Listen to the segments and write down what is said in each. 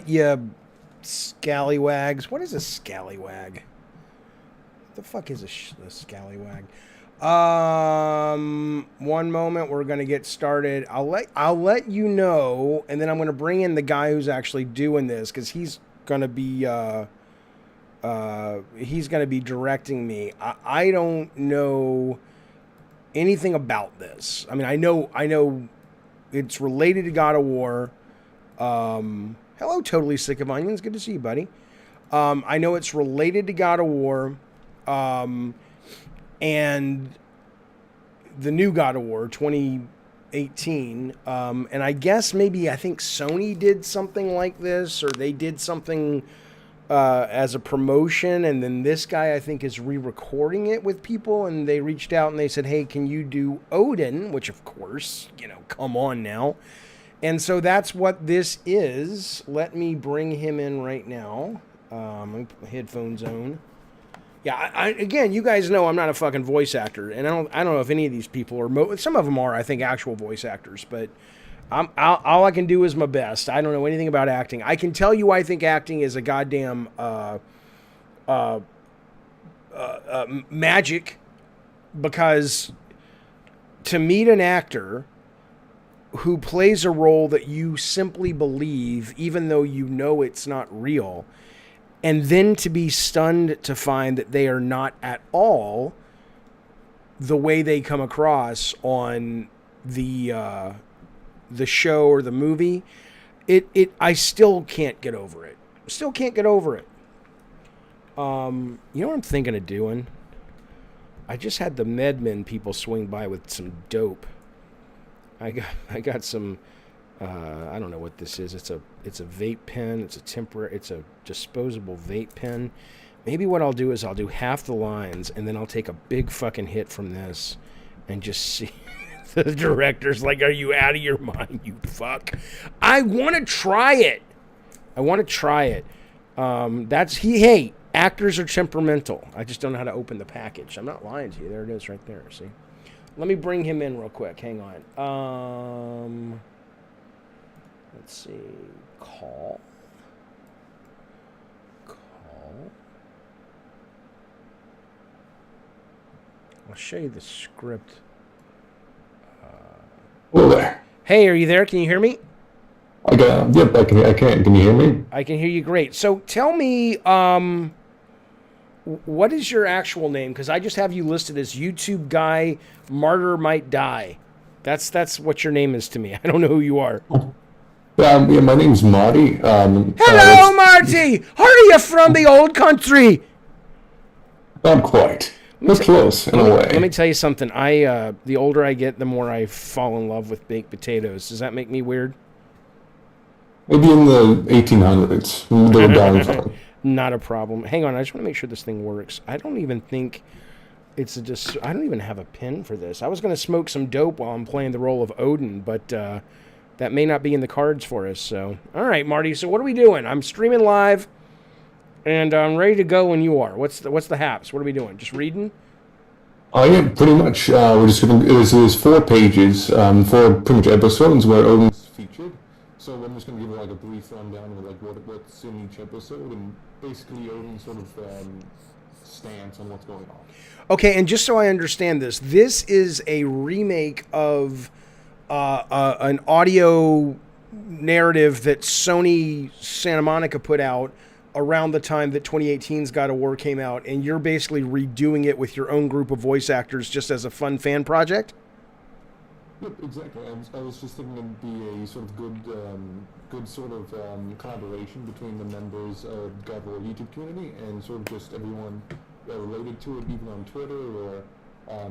You scallywags. What is a scallywag? What the fuck is a scallywag? One moment, we're gonna get started. I'll let you know, and then I'm gonna bring in the guy who's actually doing this because he's gonna be directing me. I don't know anything about this. I mean, I know it's related to God of War. Hello, Totally Sick of Onions. Good to see you, buddy. I know it's related to God of War. And the new God of War 2018. And I guess I think Sony did something like this, or they did something as a promotion. And then this guy, I think, is re-recording it with people. And they reached out and they said, hey, can you do Odin? Which, of course, come on now. And so that's what this is. Let me bring him in right now. Headphones on. Yeah, again, you guys know I'm not a fucking voice actor, and I don't know if any of these people are. Some of them are, I think, actual voice actors, but all I can do is my best. I don't know anything about acting. I can tell you, I think acting is a goddamn magic, because to meet an actor who plays a role that you simply believe, even though you know it's not real, and then to be stunned to find that they are not at all the way they come across on the show or the movie, I still can't get over it. Still can't get over it. You know what I'm thinking of doing? I just had the MedMen people swing by with some dope. I got some. I don't know what this is. It's a vape pen. It's a disposable vape pen. Maybe what I'll do is I'll do half the lines, and then I'll take a big fucking hit from this and just see. The director's like, are you out of your mind, you fuck? I want to try it. Hey, actors are temperamental. I just don't know how to open the package. I'm not lying to you. There it is right there. See? Let me bring him in real quick. Hang on. Let's see. Call. I'll show you the script. Hello there. Hey, are you there? Can you hear me? Yep, I can. Can you hear me? I can hear you great. So tell me, what is your actual name? Because I just have you listed as YouTube guy, Martyr Might Die. That's what your name is to me. I don't know who you are. Yeah, my name's Marty. Hello, Marty! Are you from the old country? Not quite. But close, in a way. Let me tell you something. The older I get, the more I fall in love with baked potatoes. Does that make me weird? Maybe in the 1800s. They were down. Not a problem. Hang on, I just want to make sure this thing works. I don't even think I don't even have a pin for this. I was going to smoke some dope while I'm playing the role of Odin, but that may not be in the cards for us. So, all right, Marty. So what are we doing? I'm streaming live, and I'm ready to go when you are. What's the haps? What are we doing? Just reading? Yeah, pretty much. We're just going to. There's 4 pages, 4 pretty much episodes where Odin's featured. So I'm just going to give like a brief rundown of like what's in each episode, and basically Odin's sort of stance on what's going on. Okay, and just so I understand this is a remake of an audio narrative that Sony Santa Monica put out around the time that 2018's God of War came out, and you're basically redoing it with your own group of voice actors just as a fun fan project? Yep, exactly. I was just thinking it'd be a sort of good sort of collaboration between the members of God of War YouTube community and sort of just everyone related to it, even on Twitter or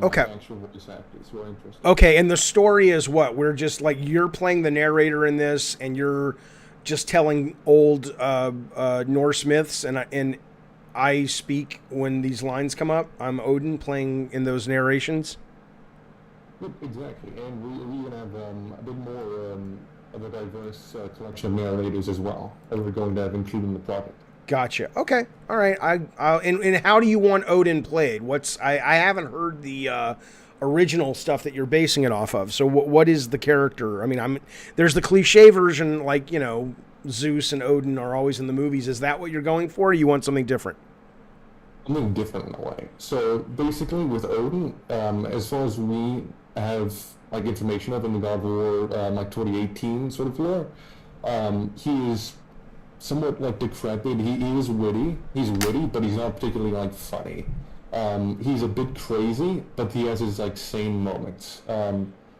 okay. Actual voice actors who are interested. Okay, and the story is what? We're just like, you're playing the narrator in this, and you're just telling old Norse myths, and I speak when these lines come up. I'm Odin playing in those narrations. Yep, exactly. And we're going to have a bit more of a diverse collection of narrators as well that we're going to have included in the project. Gotcha. Okay. All right. And how do you want Odin played? I haven't heard the original stuff that you're basing it off of. So what is the character? I mean, there's the cliche version, like, Zeus and Odin are always in the movies. Is that what you're going for, or you want something different? Something different in a way. So basically, with Odin, as far as we have like information of in the God of War, like 2018 sort of lore, he is somewhat like decrepit. He is witty. He's witty, but he's not particularly like funny. He's a bit crazy, but he has his like sane moments.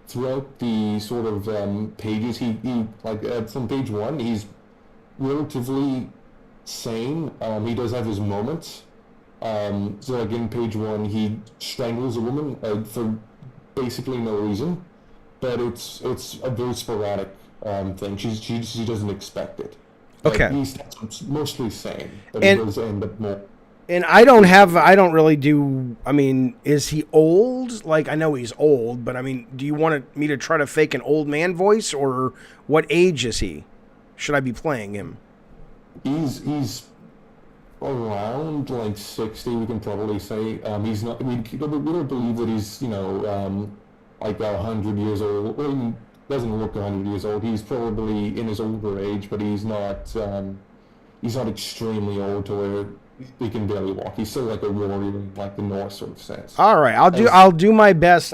Throughout the sort of pages, he like from page one, he's relatively sane. He does have his moments. So like in page one, he strangles a woman for basically no reason, but it's a very sporadic thing. She doesn't expect it. Okay. He's mostly sane, but And- he does end up more. And I don't really do. I mean, is he old? Like, I know he's old, but I mean, do you want me to try to fake an old man voice, or what age is he? Should I be playing him? He's around like 60, we can probably say. He's not. We don't believe that he's like 100 years old. Well, he doesn't look 100 years old. He's probably in his older age, but he's not. He's not extremely old to where he can barely walk. He's still like a warrior, in, like the Norse sort of sense. All right, I'll do my best.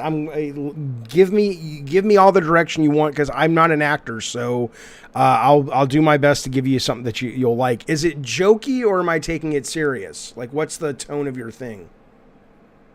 Give me all the direction you want, because I'm not an actor, so I'll do my best to give you something that you'll like. Is it jokey, or am I taking it serious? Like, what's the tone of your thing?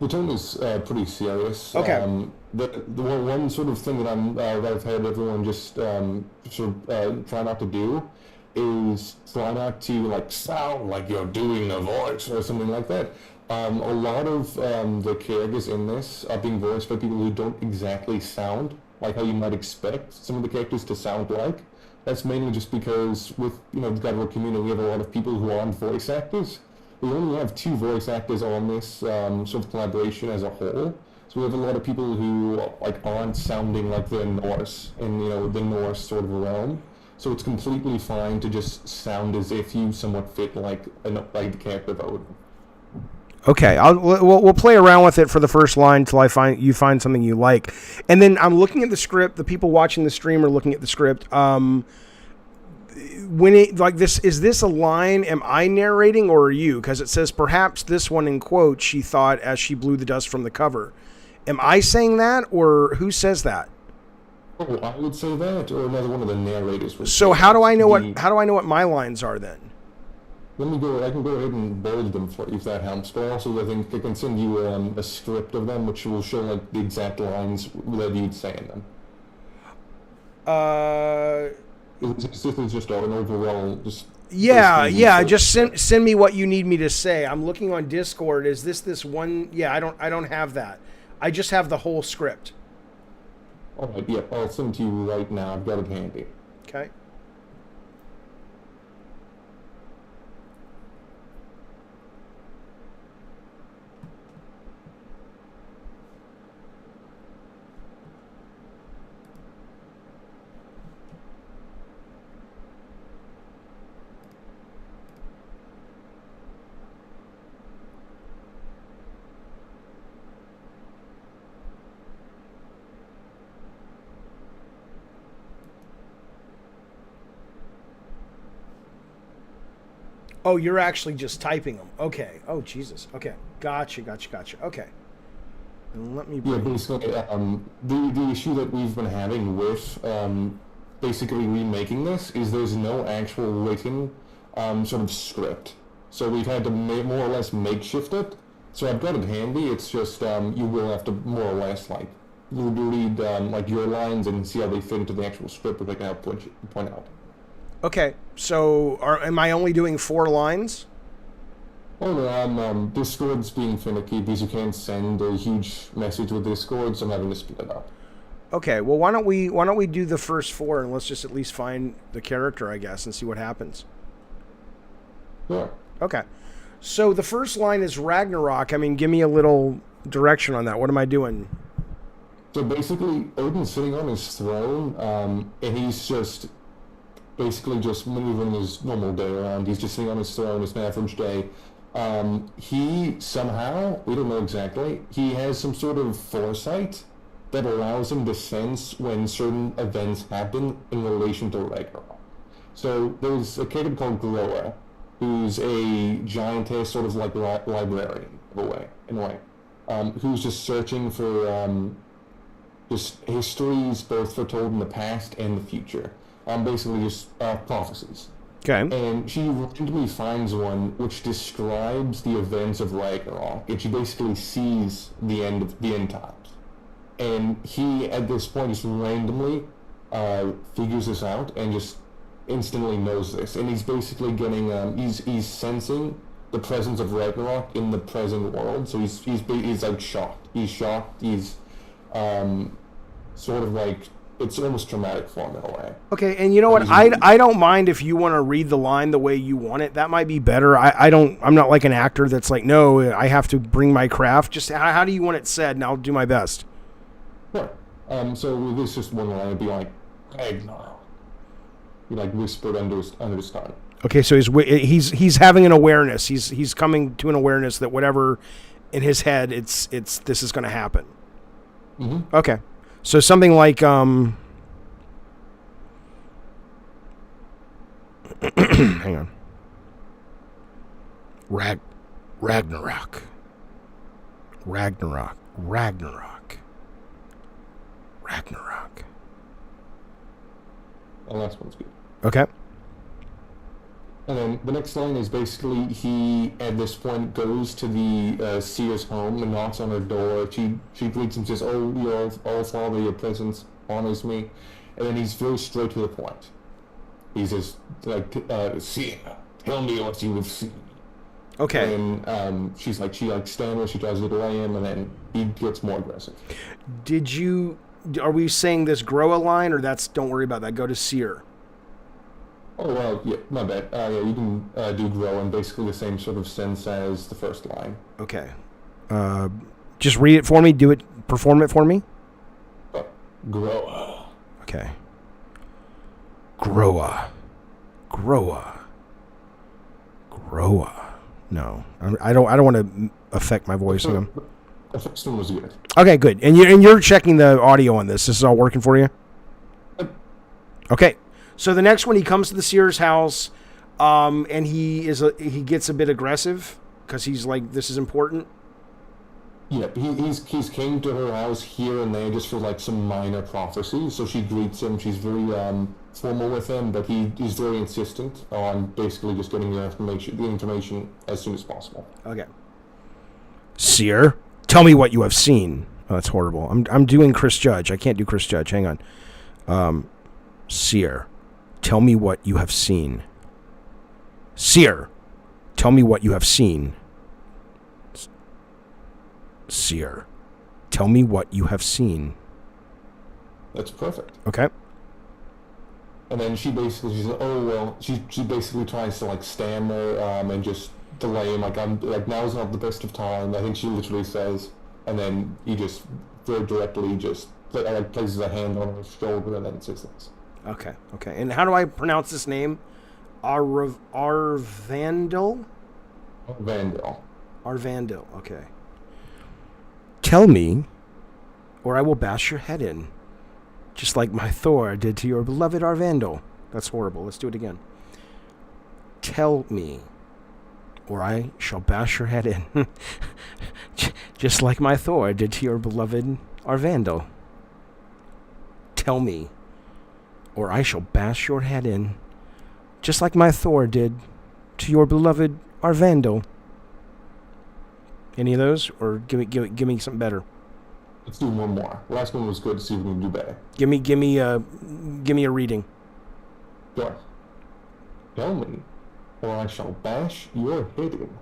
The tone is pretty serious. Okay. The one sort of thing that I've had everyone just sort of try not to do is try not to like sound like you're doing a voice or something like that. A lot of the characters in this are being voiced by people who don't exactly sound like how you might expect some of the characters to sound like. That's mainly just because with the God of War community, we have a lot of people who aren't voice actors. We only have 2 voice actors on this sort of collaboration as a whole. So we have a lot of people who like aren't sounding like they're Norse in the Norse sort of realm. So it's completely fine to just sound as if you somewhat fit like the character of Odin. Okay, we'll play around with it for the first line till you find something you like, and then I'm looking at the script. The people watching the stream are looking at the script. When it like this, is this a line? Am I narrating, or are you? Because it says perhaps this one in quotes she thought as she blew the dust from the cover. Am I saying that, or who says that? Oh, I would say that, or another one of the narrators would. So how do I know what my lines are then? Let me go. I can go ahead and bold them for you if that helps. But also, I think I can send you a script of them, which will show like the exact lines that you'd say in them. This is just an overall Yeah. Just send me what you need me to say. I'm looking on Discord. Is this one? Yeah, I don't have that. I just have the whole script. All right. Yeah, I'll send it to you right now. I've got it handy. Okay. Oh, you're actually just typing them. Okay. Oh, Jesus. Okay. Gotcha. Okay. And let me Yeah, bring... basically, the issue that we've been having with basically remaking this is there's no actual written sort of script. So we've had to more or less makeshift it. So I've got it handy. It's just you will have to more or less like read like your lines and see how they fit into the actual script, which I can help point out. Okay. So am I only doing 4 lines? Oh no, Discord's being finicky because you can't send a huge message with Discord, so I'm having to split it up. Okay. Well, why don't we do the first 4 and let's just at least find the character, I guess, and see what happens. Sure. Okay. So the first line is Ragnarok. I mean, give me a little direction on that. What am I doing? So basically, Odin's sitting on his throne, and he's just basically just maneuvering his normal day around. He's just sitting on his throne. It's an average day. He somehow, we don't know exactly, he has some sort of foresight that allows him to sense when certain events happen in relation to Ragnarok. So there's a character called Groa, who's a giantess, sort of like librarian in a way, who's just searching for just histories both foretold in the past and the future. Basically just prophecies. Okay. And she randomly finds one which describes the events of Ragnarok, and she basically sees the end times. And he, at this point, just randomly figures this out and just instantly knows this. And he's basically getting, he's sensing the presence of Ragnarok in the present world. So he's like shocked. He's shocked. He's sort of like, it's almost traumatic for him in a way. Okay, and you know what? I don't mind if you want to read the line the way you want it. That might be better. I'm not like an actor that's like, no, I have to bring my craft. Just how do you want it said, and I'll do my best. Sure. So with this just one line, it'd be like, Ragnarok. He like whispered under his tongue. Okay, so he's having an awareness. He's coming to an awareness that whatever in his head, it's this is going to happen. Mm-hmm. Okay. So something like hang on. Ragnarok. The last one's good. Okay. And then the next line is basically he, at this point, goes to the seer's home and knocks on her door. She greets him and says, "Oh, your father, your presence honors me." And then he's very straight to the point. He says, like, "Seer, tell me what you have seen." Okay. And she stammers, she tries to delay him, and then he gets more aggressive. Are we saying this Groa line, or that's don't worry about that, go to Seer? Oh, well, yeah, my bad. Yeah, you can do grow in basically the same sort of sense as the first line. Okay. Just read it for me, perform it for me. Groa. Okay. Groa. No, I don't want to affect my voice again. The first one was good. Okay, good. And you're checking the audio on this. This is all working for you? Okay. So the next one, he comes to the Seer's house, and he gets a bit aggressive because he's like, this is important. Yeah, he's came to her house here and there just for like some minor prophecies. So she greets him. She's very formal with him, but he's very insistent on basically just getting the information as soon as possible. Okay. Seer, tell me what you have seen. Oh, that's horrible. I'm doing Chris Judge. I can't do Chris Judge. Hang on. Seer, tell me what you have seen. Seer, tell me what you have seen. Seer, tell me what you have seen. That's perfect. Okay. And then she basically says, "Oh well," she basically tries to like stammer and just delay him. Now's not the best of time. I think she literally says, and then he just very directly just places a hand on her shoulder and then says this. Okay. And how do I pronounce this name? Arvandil? Arvandil. Okay. Tell me, or I will bash your head in, just like my Thor did to your beloved Arvandil. That's horrible. Let's do it again. Tell me, or I shall bash your head in, just like my Thor did to your beloved Arvandil. Tell me, or I shall bash your head in, just like my Thor did to your beloved Arvandil. Any of those, or give me something better? Let's do one more. Last one was good. See if we can do better. Give me a reading. Sure. Tell me, or I shall bash your head in,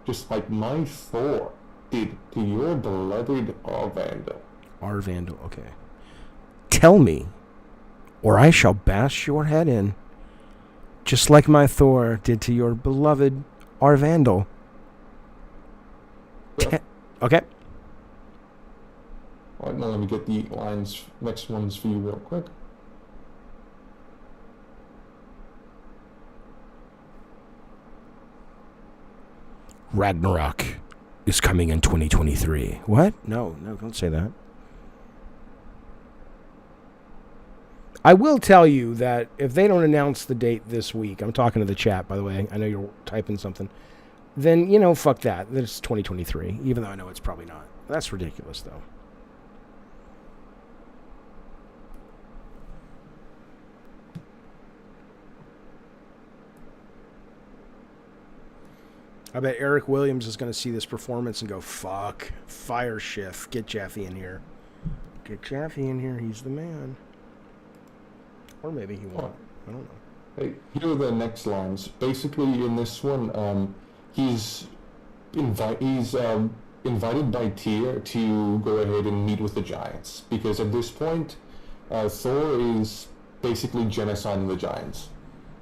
just like my Thor did to your beloved Arvandil. Arvandil. Okay. Tell me, or I shall bash your head in, just like my Thor did to your beloved Arvandil. Okay. Alright, now let me get the next ones for you real quick. Ragnarok is coming in 2023. What? No, don't say that. I will tell you that if they don't announce the date this week, I'm talking to the chat, by the way. I know you're typing something. Then, fuck that. It's 2023, even though I know it's probably not. That's ridiculous, though. I bet Eric Williams is going to see this performance and go, fuck, fire Schiff. Get Jaffe in here. Get Jaffe in here. He's the man. Or maybe he won't. I don't know. Hey, here are the next lines. Basically, in this one, he's invited by Tyr to go ahead and meet with the giants. Because at this point, Thor is basically genociding the giants.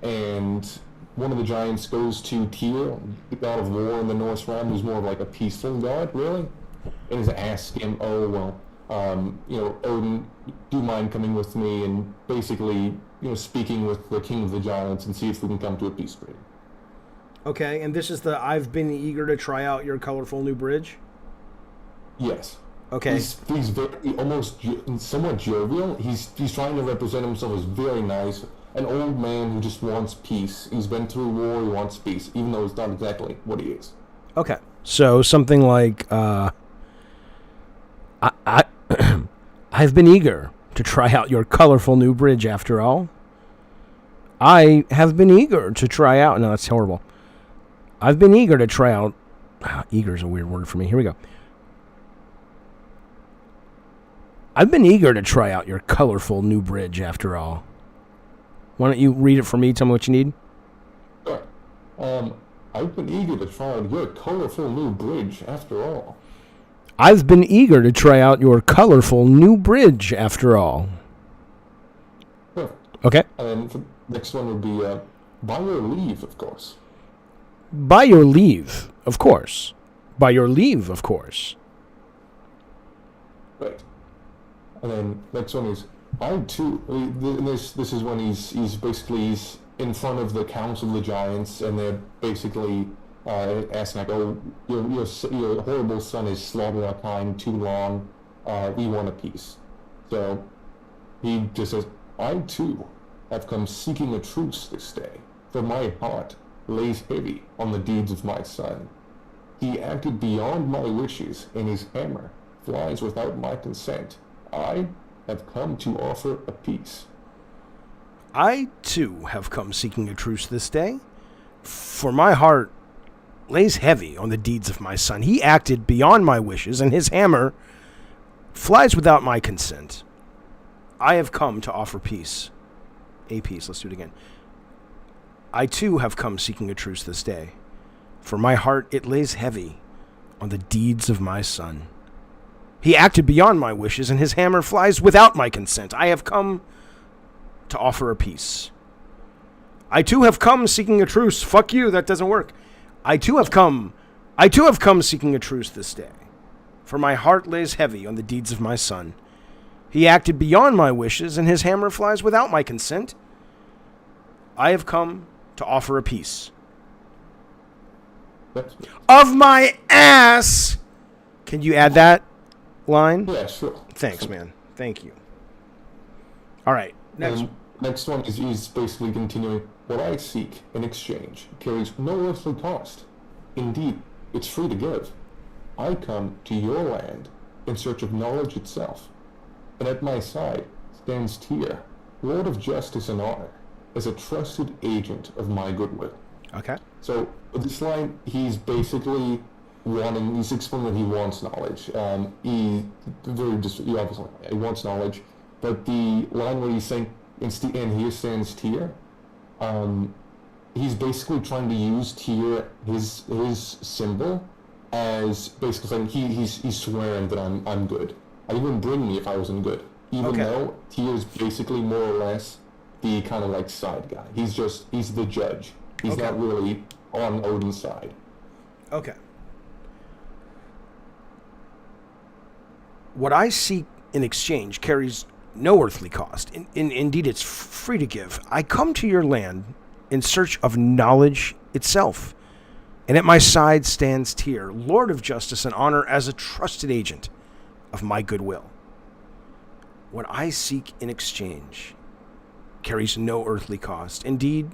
And one of the giants goes to Tyr, the god of war in the Norse realm, who's more of like a peaceful god, really, and is asking him, Odin, do you mind coming with me and basically, speaking with the king of the giants and see if we can come to a peace treaty. Okay, and this is the I've been eager to try out your colorful new bridge? Yes. Okay. He's very, somewhat jovial. He's trying to represent himself as very nice. An old man who just wants peace. He's been through war, he wants peace, even though it's not exactly what he is. Okay. So something like, I've been eager to try out your colorful new bridge after all. I have been eager to try out... No, that's horrible. I've been eager to try out... Eager is a weird word for me. Here we go. I've been eager to try out your colorful new bridge after all. Why don't you read it for me? Tell me what you need. Sure. I've been eager to try out your colorful new bridge after all. I've been eager to try out your colorful new bridge after all. Sure. Okay. And then the next one would be, by your leave, of course. By your leave, of course. By your leave, of course. Right. And then next one is, I too. This is when he's in front of the council of the giants, and they're basically asking like, "Oh, your horrible son has slaughtered our kind too long. We want a peace." So he just says, "I too have come seeking a truce this day, for my heart lays heavy on the deeds of my son. He acted beyond my wishes, and his hammer flies without my consent. I have come to offer a peace." I, too, have come seeking a truce this day, for my heart lays heavy on the deeds of my son. He acted beyond my wishes, and his hammer flies without my consent. I have come to offer peace. A peace, let's do it again. I, too, have come seeking a truce this day, for my heart, it lays heavy on the deeds of my son. He acted beyond my wishes, and his hammer flies without my consent. I have come to offer a peace. I too have come seeking a truce. Fuck you, that doesn't work. I too have come seeking a truce this day, for my heart lays heavy on the deeds of my son. He acted beyond my wishes, and his hammer flies without my consent. I have come to offer a peace. Of my ass! Can you add that line? Yeah, sure. Thanks, man. Thank you. All right. Next one is he's basically continuing. What I seek in exchange carries no earthly cost. Indeed, it's free to give. I come to your land in search of knowledge itself, and at my side stands Tyr, Lord of Justice and Honor, as a trusted agent of my goodwill. Okay. So with this line, he's basically he's explaining that he wants knowledge. He wants knowledge, but the line where he's saying, and here stands Tyr, he's basically trying to use Tyr, his symbol, as basically saying he's swearing that I'm good. I wouldn't bring me if I wasn't good. Even though Tyr is basically more or less the kind of like side guy. He's the judge. He's not really on Odin's side. Okay. What I seek in exchange carries no earthly cost. Indeed, it's free to give. I come to your land in search of knowledge itself. And at my side stands Tyr, Lord of Justice and Honor, as a trusted agent of my goodwill. What I seek in exchange carries no earthly cost. Indeed,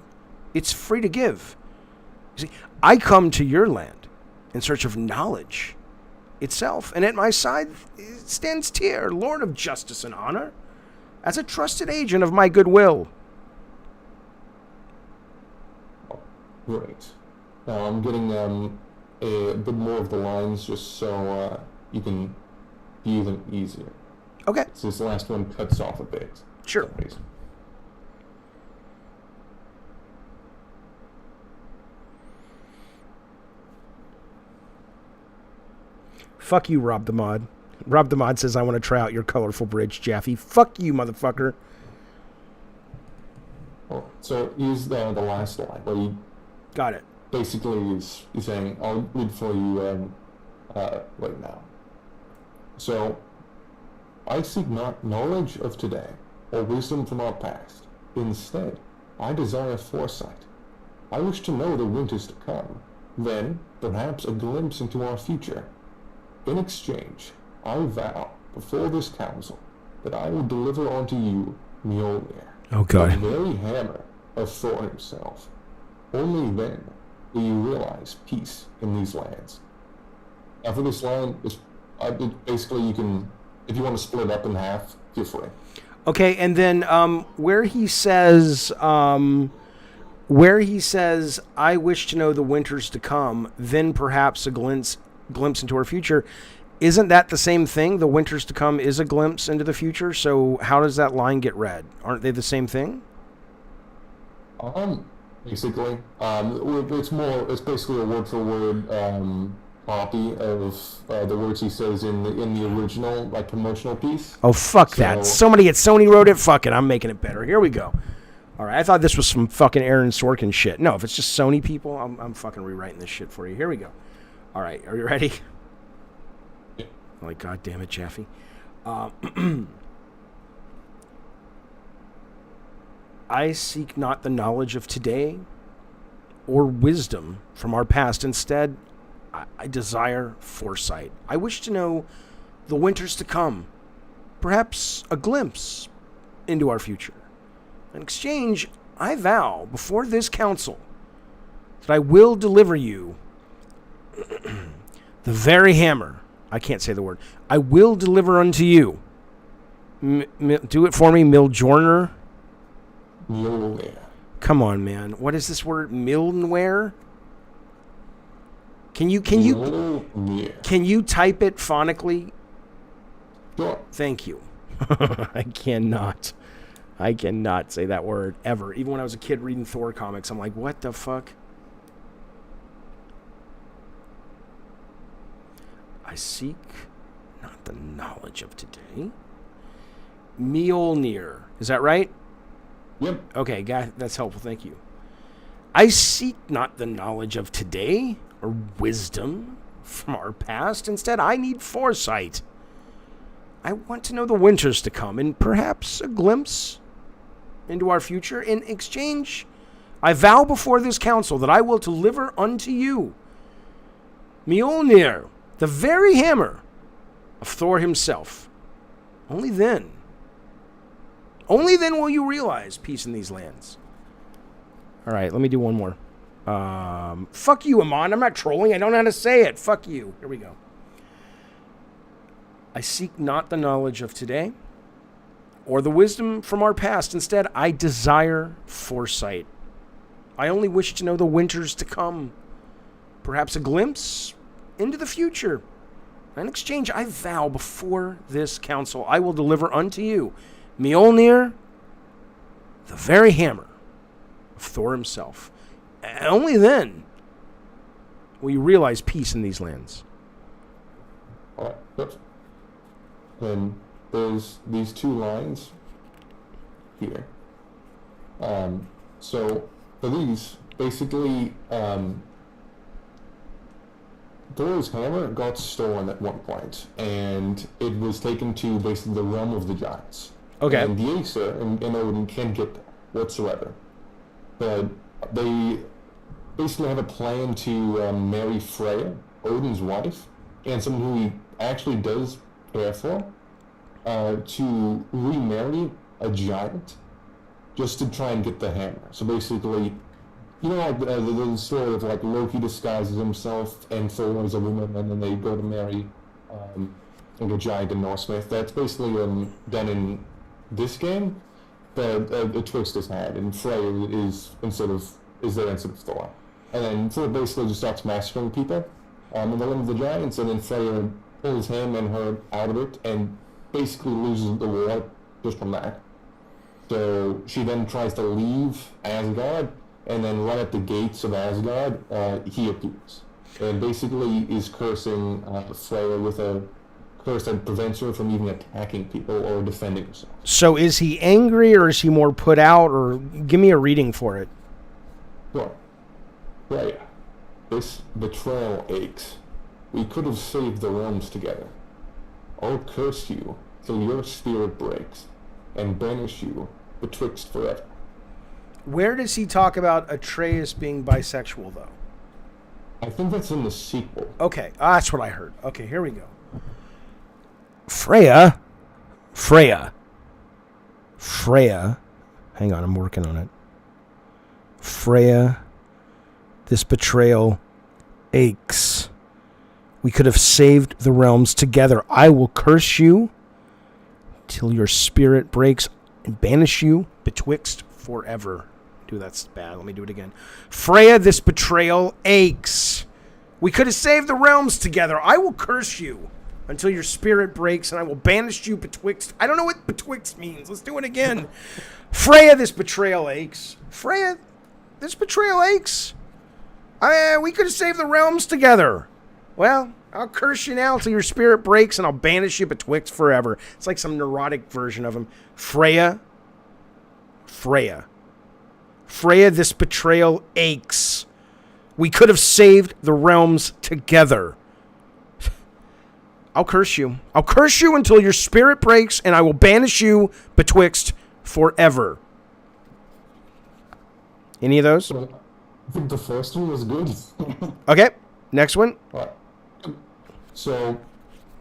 it's free to give. You see, I come to your land in search of knowledge itself, and at my side stands Tyr, Lord of Justice and Honor, as a trusted agent of my goodwill. Great. Now I'm getting a bit more of the lines just so you can view them easier. Okay. So this last one cuts off a bit. Sure. For some reason. Fuck you, Rob the Mod. Rob the Mod says, I want to try out your colorful bridge, Jaffe. Fuck you, motherfucker. Well, so here's the last line where he Got it. basically is saying, I'll read for you right now. So, I seek not knowledge of today or wisdom from our past. Instead, I desire foresight. I wish to know the winters to come, then perhaps a glimpse into our future. In exchange, I vow before this council that I will deliver unto you Mjolnir, Oh, the God. very hammer of Thor himself. Only then will you realize peace in these lands. Now for this line, basically you can, if you want to split it up in half, feel free. Okay, and then where he says, I wish to know the winters to come, then perhaps a glimpse into our future. Isn't that the same thing? The winters to come is a glimpse into the future. So how does that line get read? Aren't they the same thing? Basically, it's basically a word for word copy of the words he says in the original like promotional piece. Oh, fuck that. Somebody at Sony wrote it. Fuck it. I'm making it better. Here we go. All right. I thought this was some fucking Aaron Sorkin shit. No, if it's just Sony people, I'm fucking rewriting this shit for you. Here we go. All right. Are you ready? Yeah. Like, God damn it, Jaffe. I seek not the knowledge of today or wisdom from our past. Instead, I desire foresight. I wish to know the winters to come, perhaps a glimpse into our future. In exchange, I vow before this council that I will deliver you the very hammer. I can't say the word. I will deliver unto you. Do it for me, Mjolnir. Mjolnir. Come on, man. What is this word? Mjolnir? Can you type it phonically? Sure. Thank you. I cannot say that word ever. Even when I was a kid reading Thor comics, I'm like, what the fuck? I seek not the knowledge of today. Mjolnir. Is that right? Yep. Okay, that's helpful. Thank you. I seek not the knowledge of today or wisdom from our past. Instead, I need foresight. I want to know the winters to come and perhaps a glimpse into our future. In exchange, I vow before this council that I will deliver unto you Mjolnir, the very hammer of Thor himself. Only then will you realize peace in these lands. All right, let me do one more. Fuck you, Amon. I'm not trolling. I don't know how to say it. Fuck you. Here we go. I seek not the knowledge of today or the wisdom from our past. Instead, I desire foresight. I only wish to know the winters to come. Perhaps a glimpse into the future. In exchange, I vow before this council, I will deliver unto you Mjolnir, the very hammer of Thor himself. And only then will you realize peace in these lands. All right. Yep. Then there's these two lines here. So for these, basically, Thor's hammer got stolen at one point, and it was taken to basically the realm of the giants. Okay. And the Aesir and Odin can't get that whatsoever. But they basically have a plan to marry Freya, Odin's wife, and someone who he actually does care for, to remarry a giant just to try and get the hammer. So basically, you know, like the story of like Loki disguises himself and Thor as a woman, and then they go to marry like a giant in Norse myth. That's basically done in this game, but a twist is had, and Freya is there instead of Thor, and then Thor basically just starts massacring people in the Land of the Giants, and then Freya pulls him and her out of it, and basically loses the war just from that. So she then tries to leave Asgard, and then right at the gates of Asgard, he appears. And basically is cursing Freya with a curse that prevents her from even attacking people or defending herself. So is he angry, or is he more put out, or give me a reading for it? Sure. Freya, this betrayal aches. We could have saved the realms together. I'll curse you till your spirit breaks, and banish you betwixt forever. Where does he talk about Atreus being bisexual, though? I think that's in the sequel. Okay, that's what I heard. Okay, here we go. Freya. Hang on, I'm working on it. Freya, this betrayal aches. We could have saved the realms together. I will curse you till your spirit breaks and banish you betwixt forever. Dude, that's bad. Let me do it again. Freya, this betrayal aches. We could have saved the realms together. I will curse you until your spirit breaks, and I will banish you betwixt. I don't know what betwixt means. Let's do it again. Freya, this betrayal aches. Freya, this betrayal aches. We could have saved the realms together. Well, I'll curse you now till your spirit breaks, and I'll banish you betwixt forever. It's like some neurotic version of him. Freya, this betrayal aches. We could have saved the realms together. I'll curse you. I'll curse you until your spirit breaks, and I will banish you betwixt forever. Any of those? I think the first one was good. Okay, next one. Right. So,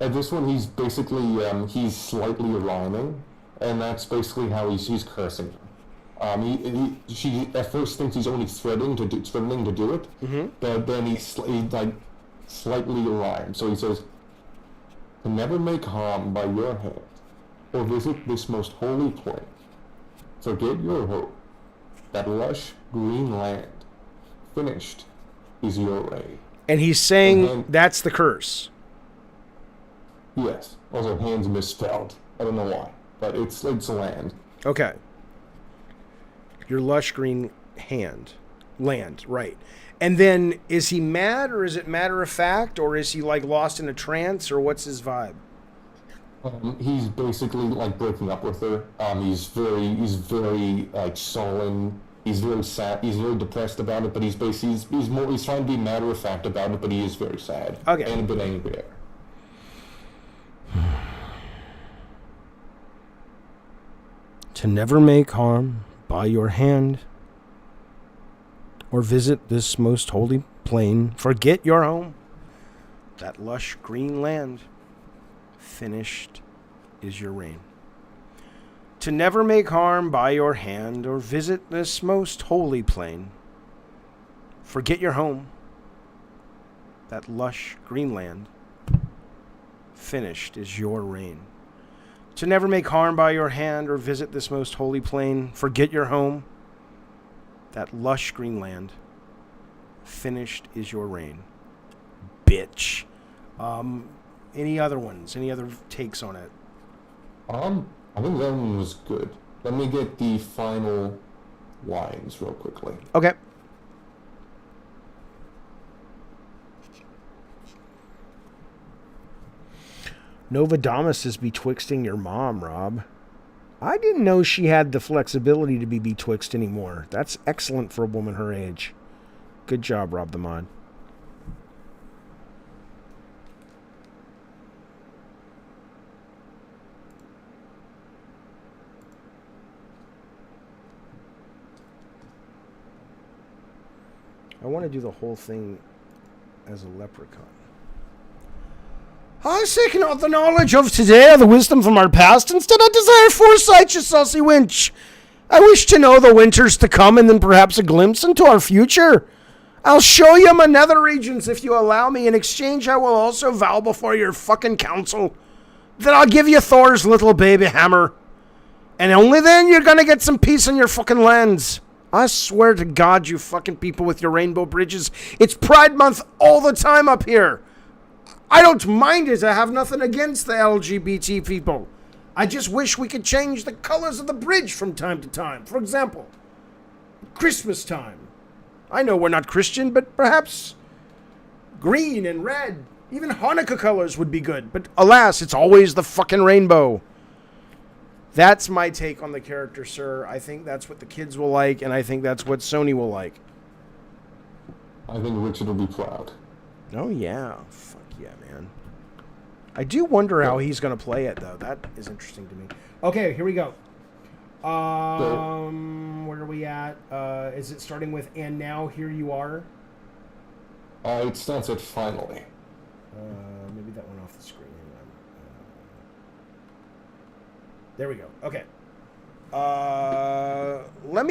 at this one, he's basically, he's slightly rhyming, and that's basically how he's cursing her. She at first thinks he's only threatening to do it, but then he slightly rhymes. So he says, "To never make harm by your hand, or visit this most holy place. Forget your hope. That lush green land, finished is your reign." And he's saying that's the curse. Yes. Also, hand's misspelled. I don't know why, but it's land. Okay. Your lush green land, right. And then, is he mad, or is it matter of fact, or is he like lost in a trance, or what's his vibe? He's basically like breaking up with her. He's very like sullen. He's very sad. He's very depressed about it, but he's trying to be matter of fact about it, but he is very sad. Okay. And a bit angry. To never make harm by your hand, or visit this most holy plain. Forget your home, that lush green land. Finished is your reign. To never make harm by your hand, or visit this most holy plain. Forget your home, that lush green land. Finished is your reign. To never make harm by your hand, or visit this most holy plain. Forget your home, that lush green land. Finished is your reign. Bitch. Any other ones? Any other takes on it? I think that one was good. Let me get the final lines real quickly. Okay. Novodamus is betwixting your mom, Rob. I didn't know she had the flexibility to be betwixt anymore. That's excellent for a woman her age. Good job, Rob the Mod. I want to do the whole thing as a leprechaun. I seek not the knowledge of today or the wisdom from our past. Instead, I desire foresight, you saucy wench. I wish to know the winters to come and then perhaps a glimpse into our future. I'll show you my nether regions if you allow me. In exchange, I will also vow before your fucking council that I'll give you Thor's little baby hammer. And only then you're gonna get some peace in your fucking lands. I swear to God, you fucking people with your rainbow bridges. It's Pride Month all the time up here. I don't mind it. I have nothing against the LGBT people. I just wish we could change the colors of the bridge from time to time. For example, Christmas time. I know we're not Christian, but perhaps green and red, even Hanukkah colors would be good. But alas, it's always the fucking rainbow. That's my take on the character, sir. I think that's what the kids will like, and I think that's what Sony will like. I think Richard will be proud. Oh, yeah. Fuck yeah, man. I do wonder how he's going to play it, though. That is interesting to me. Okay, here we go. Where are we at? Is it starting with "and now here you are"? It starts at finally. Maybe that went off the screen. Hang on. There we go. Okay. Let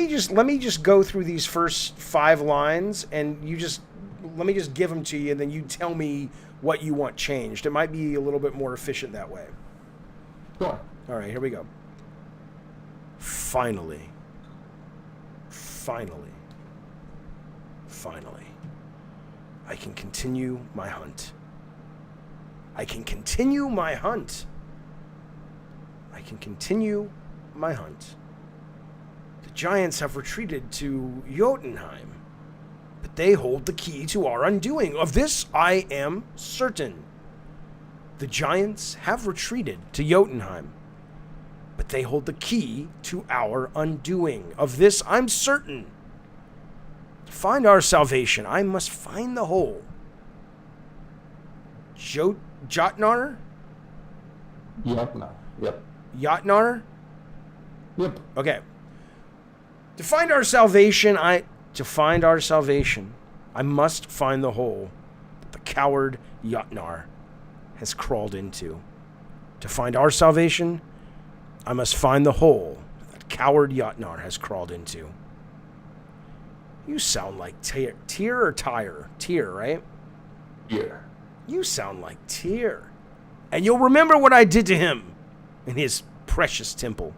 me just go through these first 5 lines, and let me just give them to you, and then you tell me what you want changed. It might be a little bit more efficient that way. Sure. All right, here we go. Finally, I can continue my hunt. I can continue my hunt. The giants have retreated to Jotunheim, but they hold the key to our undoing. Of this I am certain. The giants have retreated to Jotunheim, but they hold the key to our undoing. Of this I'm certain. To find our salvation, I must find the whole. Jotnar? Yep. Yep. Jotnar? Yep. Okay. To find our salvation, I must find the hole that the coward Jotnar has crawled into. To find our salvation, I must find the hole that coward Jotnar has crawled into. You sound like Tyr or Tyre? Tyr, right? Yeah. You sound like Tyr. And you'll remember what I did to him in his precious temple.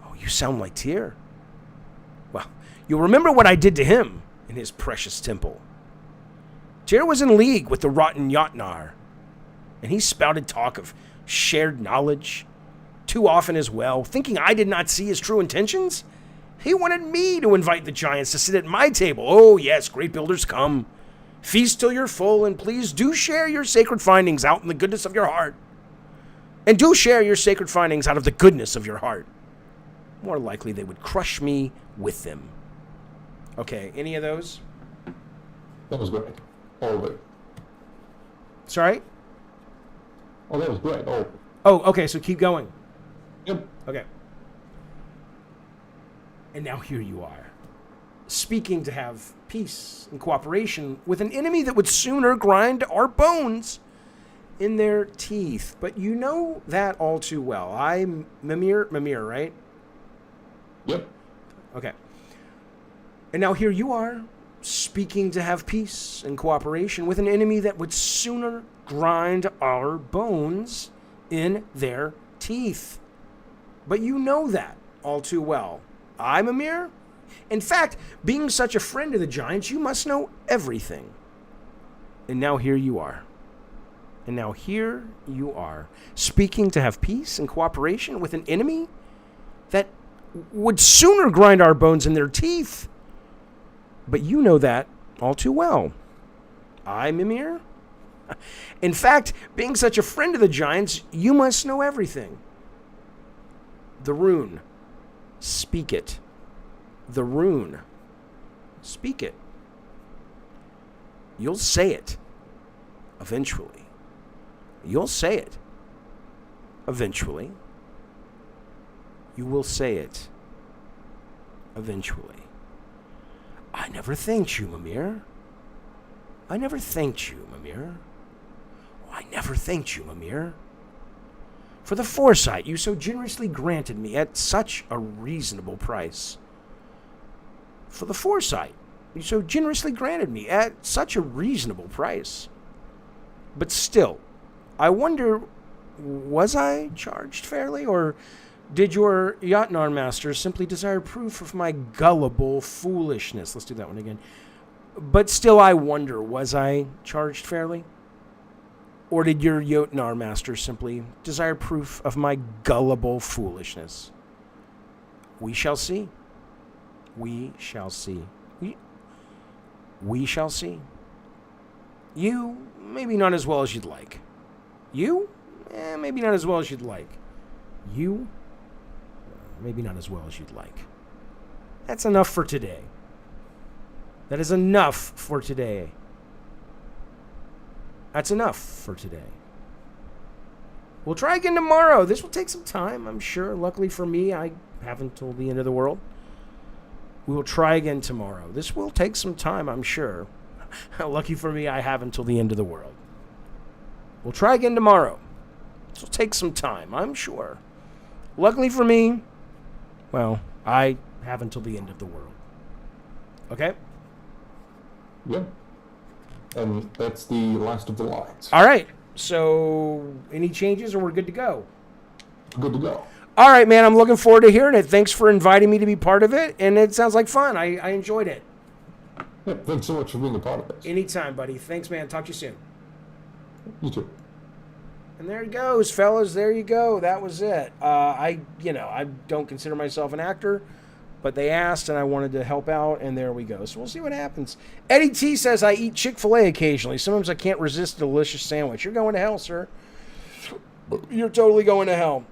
Oh, you sound like Tyr. Well, you'll remember what I did to him in his precious temple. Tyr was in league with the rotten Jotnar, and he spouted talk of shared knowledge, too often as well, thinking I did not see his true intentions. He wanted me to invite the giants to sit at my table. Oh, yes, great builders, come. Feast till you're full, and please do share your sacred findings out in the goodness of your heart. And do share your sacred findings out of the goodness of your heart. More likely they would crush me with them. Okay, any of those? That was great. All of it. Sorry? Oh, that was great. Oh. Oh, okay, so keep going. Yep. Okay. And now here you are, speaking to have peace and cooperation with an enemy that would sooner grind our bones in their teeth. But you know that all too well. I'm Mimir, right? Yep. Okay. And now here you are, speaking to have peace and cooperation with an enemy that would sooner grind our bones in their teeth. But you know that all too well. I'm Mimir. In fact, being such a friend of the giants, you must know everything. And now here you are. Speaking to have peace and cooperation with an enemy that would sooner grind our bones in their teeth. But you know that all too well. I'm Mimir. In fact, being such a friend of the giants, you must know everything. The rune. Speak it. The rune. Speak it. You'll say it. Eventually. You'll say it. Eventually. You will say it. Eventually. I never thanked you, Mimir. I never thanked you, Mimir. For the foresight you so generously granted me at such a reasonable price. For the foresight you so generously granted me at such a reasonable price. But still, I wonder, was I charged fairly, or did your Jotnar master simply desire proof of my gullible foolishness? Let's do that one again. But still, I wonder, was I charged fairly? Or did your Jotnar master simply desire proof of my gullible foolishness? We shall see. We shall see. We shall see. You, maybe not as well as you'd like. You? Maybe not as well as you'd like. You? Maybe not as well as you'd like. That's enough for today. That is enough for today. That's enough for today. We'll try again tomorrow. This will take some time, I'm sure. Luckily for me, I haven't till the end of the world. We will try again tomorrow. This will take some time, I'm sure. Lucky for me, I have until the end of the world. We'll try again tomorrow. This will take some time, I'm sure. Luckily for me, well, I have until the end of the world. Okay? Yeah. And that's the last of the lines. All right. So, any changes or we're good to go? Good to go. All right, man. I'm looking forward to hearing it. Thanks for inviting me to be part of it. And it sounds like fun. I enjoyed it. Yeah, thanks so much for being a part of this. Anytime, buddy. Thanks, man. Talk to you soon. You too. And there it goes, fellas. There you go. That was it. I don't consider myself an actor, but they asked and I wanted to help out, and there we go. So we'll see what happens. Eddie T says, I eat Chick-fil-A occasionally. Sometimes I can't resist a delicious sandwich. You're going to hell, sir. You're totally going to hell.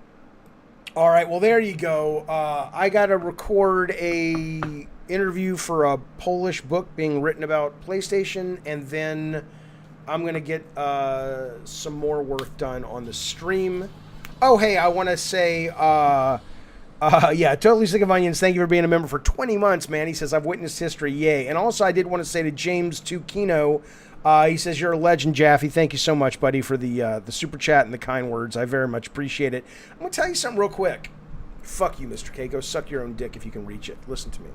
All right, well, there you go. I got to record a interview for a Polish book being written about PlayStation, and then I'm going to get some more work done on the stream. Oh, hey, I want to say, yeah, Totally Sick of Onions, thank you for being a member for 20 months, man. He says, I've witnessed history, yay. And also, I did want to say to James Tukino, he says, you're a legend, Jaffe. Thank you so much, buddy, for the super chat and the kind words. I very much appreciate it. I'm going to tell you something real quick. Fuck you, Mr. K. Go suck your own dick if you can reach it. Listen to me.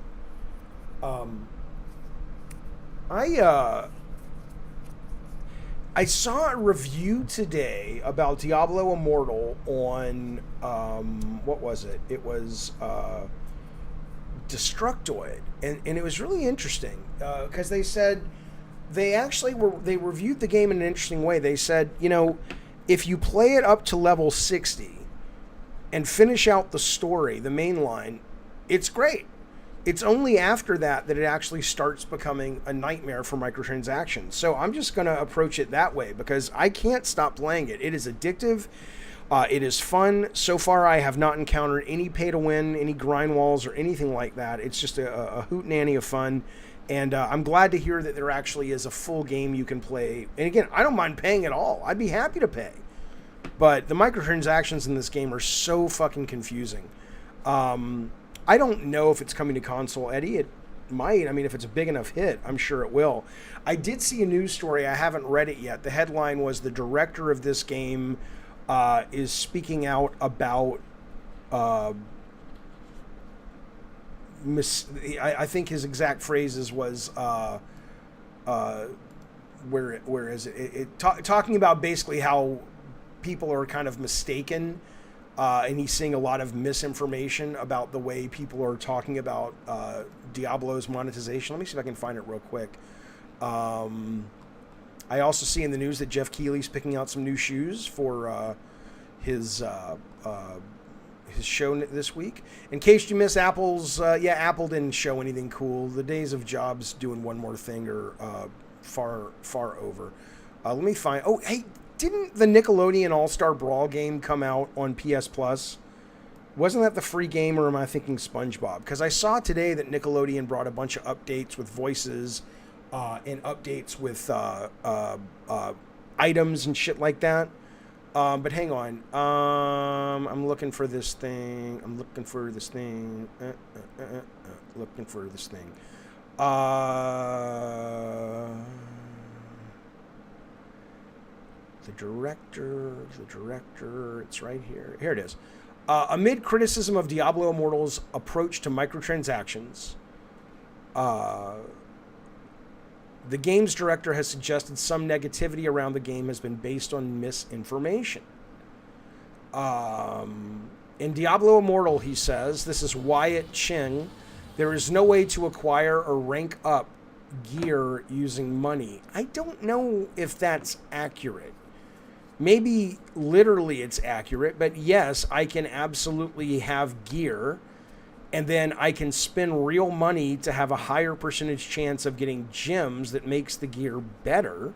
I saw a review today about Diablo Immortal on, what was it? It was Destructoid. And it was really interesting because they said they reviewed the game in an interesting way. They said, if you play it up to level 60 and finish out the story, the main line, it's great. It's only after that it actually starts becoming a nightmare for microtransactions. So I'm just going to approach it that way because I can't stop playing it. It is addictive. It is fun. So far, I have not encountered any pay-to-win, any grind walls, or anything like that. It's just a hootenanny of fun. And I'm glad to hear that there actually is a full game you can play. And again, I don't mind paying at all. I'd be happy to pay. But the microtransactions in this game are so fucking confusing. I don't know if it's coming to console, Eddie. It might. I mean, if it's a big enough hit, I'm sure it will. I did see a news story. I haven't read it yet. The headline was the director of this game is speaking out about I think his exact phrases was where is it? Talking about basically how people are kind of mistaken, and he's seeing a lot of misinformation about the way people are talking about Diablo's monetization. Let me see if I can find it real quick. I also see in the news that Jeff Keighley's picking out some new shoes for his show this week. In case you miss Apple's, Apple didn't show anything cool. The days of Jobs doing one more thing are far over. Let me find. Oh, hey, didn't the Nickelodeon All-Star Brawl game come out on PS Plus? Wasn't that the free game, or am I thinking SpongeBob? Because I saw today that Nickelodeon brought a bunch of updates with voices and updates with items and shit like that. But hang on. I'm looking for this thing. Looking for this thing. The director, it's right here. Here it is. Amid criticism of Diablo Immortal's approach to microtransactions, the game's director has suggested some negativity around the game has been based on misinformation. In Diablo Immortal, he says, this is Wyatt Ching, there is no way to acquire or rank up gear using money. I don't know if that's accurate. Maybe literally it's accurate, but yes, I can absolutely have gear, and then I can spend real money to have a higher percentage chance of getting gems that makes the gear better.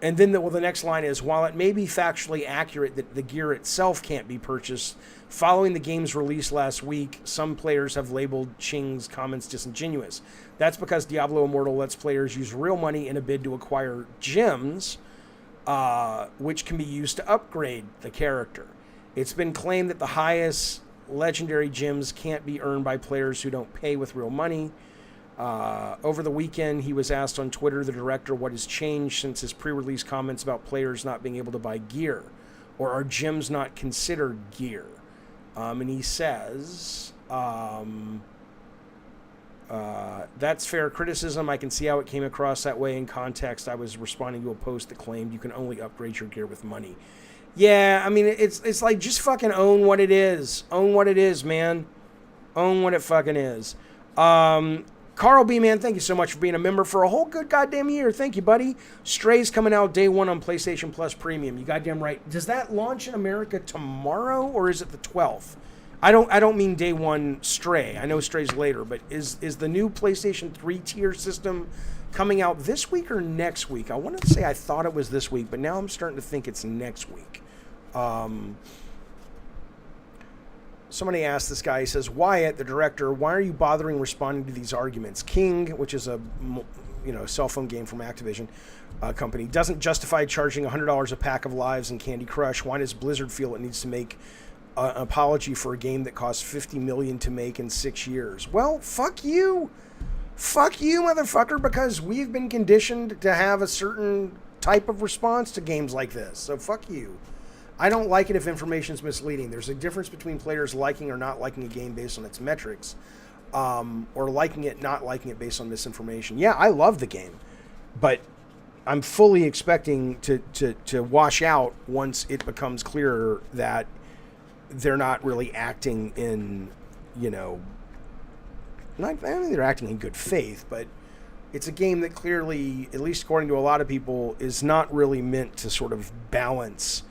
And then the next line is, while it may be factually accurate that the gear itself can't be purchased, following the game's release last week, some players have labeled Ching's comments disingenuous. That's because Diablo Immortal lets players use real money in a bid to acquire gems, which can be used to upgrade the character. It's been claimed that the highest legendary gems can't be earned by players who don't pay with real money. Over the weekend, he was asked on Twitter, the director, what has changed since his pre-release comments about players not being able to buy gear, or are gems not considered gear? And he says, that's fair criticism. I can see how it came across that way in context. I was responding to a post that claimed you can only upgrade your gear with money. Yeah, I mean, it's like, just fucking own what it is. Own what it is, man. Own what it fucking is. Carl B, man, thank you so much for being a member for a whole good goddamn year. Thank you, buddy. Stray's coming out day one on PlayStation Plus Premium. You goddamn right. Does that launch in America tomorrow, or is it the 12th? I don't mean day one Stray. I know Stray's later, but is the new PlayStation 3 tier system coming out this week or next week? I wanted to say I thought it was this week, but now I'm starting to think it's next week. Somebody asked this guy, he says, Wyatt, the director, why are you bothering responding to these arguments? King, which is a cell phone game from Activision company, doesn't justify charging $100 a pack of lives in Candy Crush. Why does Blizzard feel it needs to make an apology for a game that cost $50 million to make in 6 years? Well, fuck you. Fuck you, motherfucker, because we've been conditioned to have a certain type of response to games like this. So fuck you. I don't like it if information is misleading. There's a difference between players liking or not liking a game based on its metrics, or liking it, not liking it based on misinformation. Yeah, I love the game, but I'm fully expecting to wash out once it becomes clearer that they're not really acting in, I mean, they're acting in good faith, but it's a game that clearly, at least according to a lot of people, is not really meant to sort of balance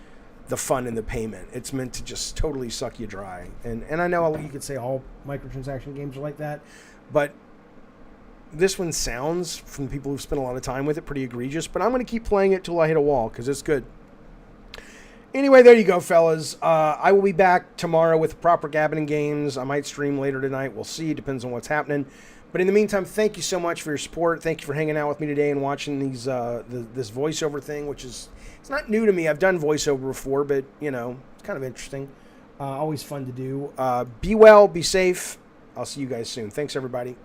the fun and the payment. It's meant to just totally suck you dry. And I know you could say all microtransaction games are like that, but this one sounds, from people who've spent a lot of time with it, pretty egregious. But I'm going to keep playing it till I hit a wall because it's good. Anyway, there you go, fellas. I will be back tomorrow with proper Gabbing Games. I might stream later tonight. We'll see. Depends on what's happening. But in the meantime, thank you so much for your support. Thank you for hanging out with me today and watching these this voiceover thing, which is, it's not new to me. I've done voiceover before, but, it's kind of interesting. Always fun to do. Be well, be safe. I'll see you guys soon. Thanks, everybody.